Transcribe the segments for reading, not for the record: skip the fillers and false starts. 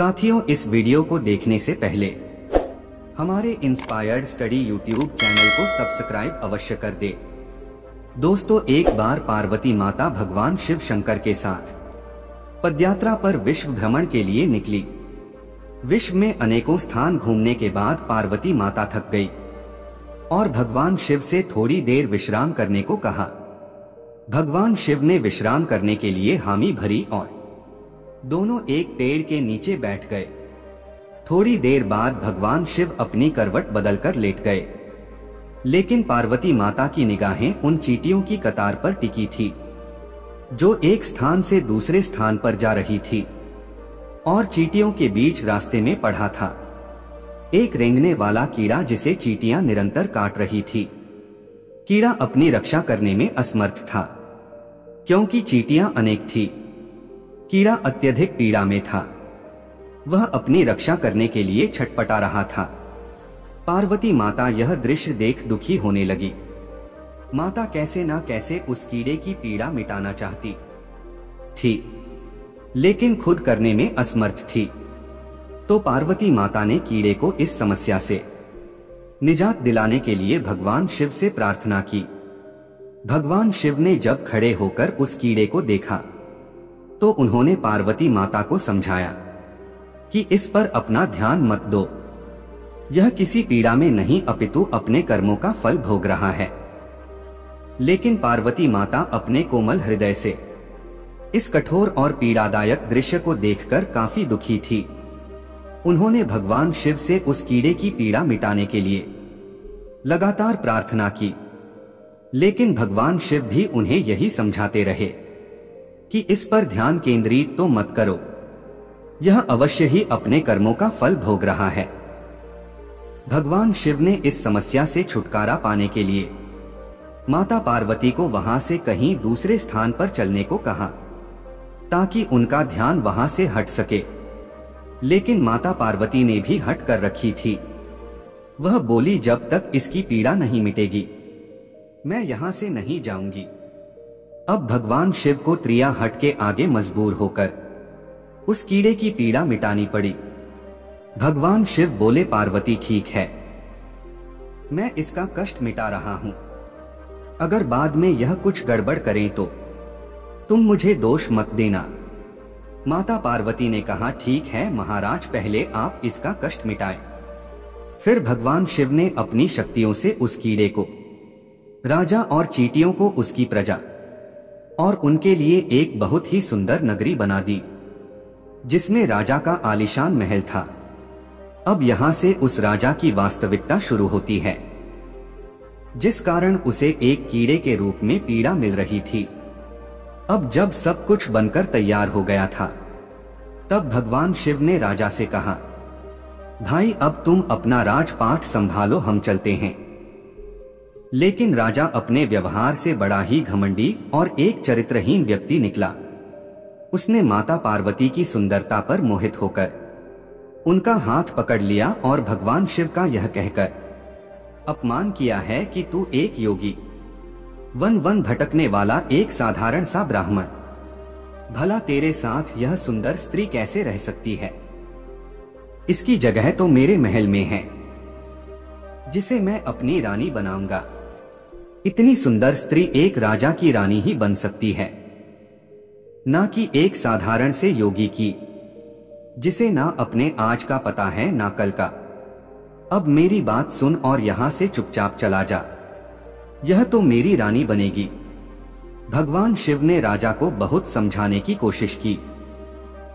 साथियों, इस वीडियो को देखने से पहले हमारे इंस्पायर्ड स्टडी यूट्यूब चैनल को सब्सक्राइब अवश्य कर दे। दोस्तों, एक बार पार्वती माता भगवान शिव शंकर के साथ पदयात्रा पर विश्व भ्रमण के लिए निकली। विश्व में अनेकों स्थान घूमने के बाद पार्वती माता थक गई और भगवान शिव से थोड़ी देर विश्राम करने को कहा। भगवान शिव ने विश्राम करने के लिए हामी भरी और दोनों एक पेड़ के नीचे बैठ गए। थोड़ी देर बाद भगवान शिव अपनी करवट बदलकर लेट गए, लेकिन पार्वती माता की निगाहें उन चींटियों की कतार पर टिकी थी जो एक स्थान से दूसरे स्थान पर जा रही थी और चींटियों के बीच रास्ते में पड़ा था एक रेंगने वाला कीड़ा जिसे चींटियां निरंतर काट रही थी। कीड़ा अपनी रक्षा करने में असमर्थ था क्योंकि चींटियां अनेक थी। कीड़ा अत्यधिक पीड़ा में था, वह अपनी रक्षा करने के लिए छटपटा रहा था। पार्वती माता यह दृश्य देख दुखी होने लगी। माता कैसे ना कैसे उस कीड़े की पीड़ा मिटाना चाहती थी, लेकिन खुद करने में असमर्थ थी। तो पार्वती माता ने कीड़े को इस समस्या से निजात दिलाने के लिए भगवान शिव से प्रार्थना की। भगवान शिव ने जब खड़े होकर उस कीड़े को देखा तो उन्होंने पार्वती माता को समझाया कि इस पर अपना ध्यान मत दो, यह किसी पीड़ा में नहीं अपितु अपने कर्मों का फल भोग रहा है। लेकिन पार्वती माता अपने कोमल हृदय से इस कठोर और पीड़ादायक दृश्य को देखकर काफी दुखी थी। उन्होंने भगवान शिव से उस कीड़े की पीड़ा मिटाने के लिए लगातार प्रार्थना की, लेकिन भगवान शिव भी उन्हें यही समझाते रहे कि इस पर ध्यान केंद्रित तो मत करो, यह अवश्य ही अपने कर्मों का फल भोग रहा है। भगवान शिव ने इस समस्या से छुटकारा पाने के लिए माता पार्वती को वहां से कहीं दूसरे स्थान पर चलने को कहा ताकि उनका ध्यान वहां से हट सके। लेकिन माता पार्वती ने भी हट कर रखी थी। वह बोली, जब तक इसकी पीड़ा नहीं मिटेगी मैं यहां से नहीं जाऊंगी। अब भगवान शिव को त्रिया हट के आगे मजबूर होकर उस कीड़े की पीड़ा मिटानी पड़ी। भगवान शिव बोले, पार्वती ठीक है, मैं इसका कष्ट मिटा रहा हूं। अगर बाद में यह कुछ गड़बड़ करें तो तुम मुझे दोष मत देना। माता पार्वती ने कहा, ठीक है महाराज, पहले आप इसका कष्ट मिटाएं। फिर भगवान शिव ने अपनी शक्तियों से उस कीड़े को, राजा और चींटियों को उसकी प्रजा और उनके लिए एक बहुत ही सुंदर नगरी बना दी जिसमें राजा का आलीशान महल था। अब यहां से उस राजा की वास्तविकता शुरू होती है, जिस कारण उसे एक कीड़े के रूप में पीड़ा मिल रही थी। अब जब सब कुछ बनकर तैयार हो गया था, तब भगवान शिव ने राजा से कहा, भाई अब तुम अपना राजपाट संभालो, हम चलते हैं। लेकिन राजा अपने व्यवहार से बड़ा ही घमंडी और एक चरित्रहीन व्यक्ति निकला। उसने माता पार्वती की सुंदरता पर मोहित होकर उनका हाथ पकड़ लिया और भगवान शिव का यह कहकर अपमान किया है कि तू एक योगी, वन वन भटकने वाला एक साधारण सा ब्राह्मण, भला तेरे साथ यह सुंदर स्त्री कैसे रह सकती है? इसकी जगह तो मेरे महल में है, जिसे मैं अपनी रानी बनाऊंगा। इतनी सुंदर स्त्री एक राजा की रानी ही बन सकती है, ना कि एक साधारण से योगी की, जिसे ना अपने आज का पता है ना कल का। अब मेरी बात सुन और यहां से चुपचाप चला जा, यह तो मेरी रानी बनेगी। भगवान शिव ने राजा को बहुत समझाने की कोशिश की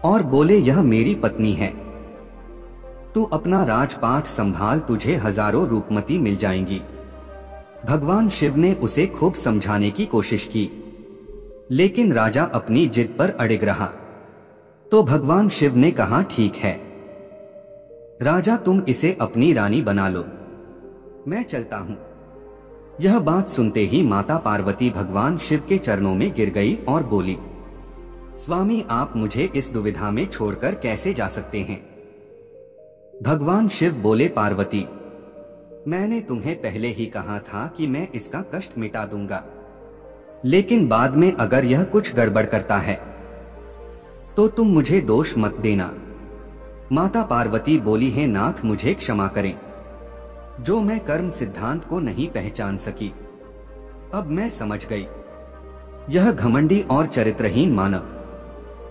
और बोले, यह मेरी पत्नी है, तू अपना राजपाट संभाल, तुझे हजारों रूपमती मिल जाएंगी। भगवान शिव ने उसे खूब समझाने की कोशिश की, लेकिन राजा अपनी जिद पर अड़िग रहा। तो भगवान शिव ने कहा, ठीक है राजा, तुम इसे अपनी रानी बना लो, मैं चलता हूं। यह बात सुनते ही माता पार्वती भगवान शिव के चरणों में गिर गई और बोली, स्वामी आप मुझे इस दुविधा में छोड़कर कैसे जा सकते हैं? भगवान शिव बोले, पार्वती मैंने तुम्हें पहले ही कहा था कि मैं इसका कष्ट मिटा दूंगा, लेकिन बाद में अगर यह कुछ गड़बड़ करता है तो तुम मुझे दोष मत देना। माता पार्वती बोली है, नाथ मुझे क्षमा करें, जो मैं कर्म सिद्धांत को नहीं पहचान सकी। अब मैं समझ गई, यह घमंडी और चरित्रहीन मानव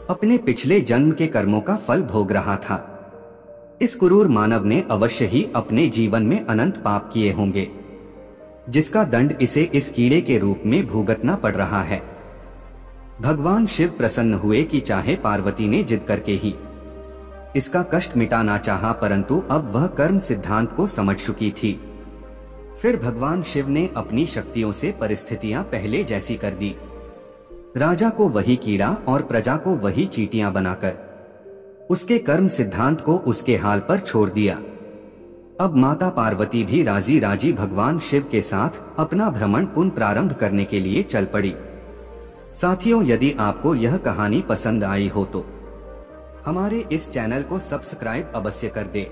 अपने पिछले जन्म के कर्मों का फल भोग रहा था। इस क्रूर मानव ने अवश्य ही अपने जीवन में अनंत पाप किए होंगे, जिसका दंड इसे इस कीड़े के रूप में भुगतना पड़ रहा है। भगवान शिव प्रसन्न हुए कि चाहे पार्वती ने जिद करके ही इसका कष्ट मिटाना चाहा, परंतु अब वह कर्म सिद्धांत को समझ चुकी थी। फिर भगवान शिव ने अपनी शक्तियों से परिस्थितियां पहले जैसी कर दी। राजा को वही कीड़ा और प्रजा को वही चींटियां बनाकर उसके कर्म सिद्धांत को उसके हाल पर छोड़ दिया। अब माता पार्वती भी राजी राजी भगवान शिव के साथ अपना भ्रमण पुनः प्रारंभ करने के लिए चल पड़ी। साथियों, यदि आपको यह कहानी पसंद आई हो तो हमारे इस चैनल को सब्सक्राइब अवश्य कर दें।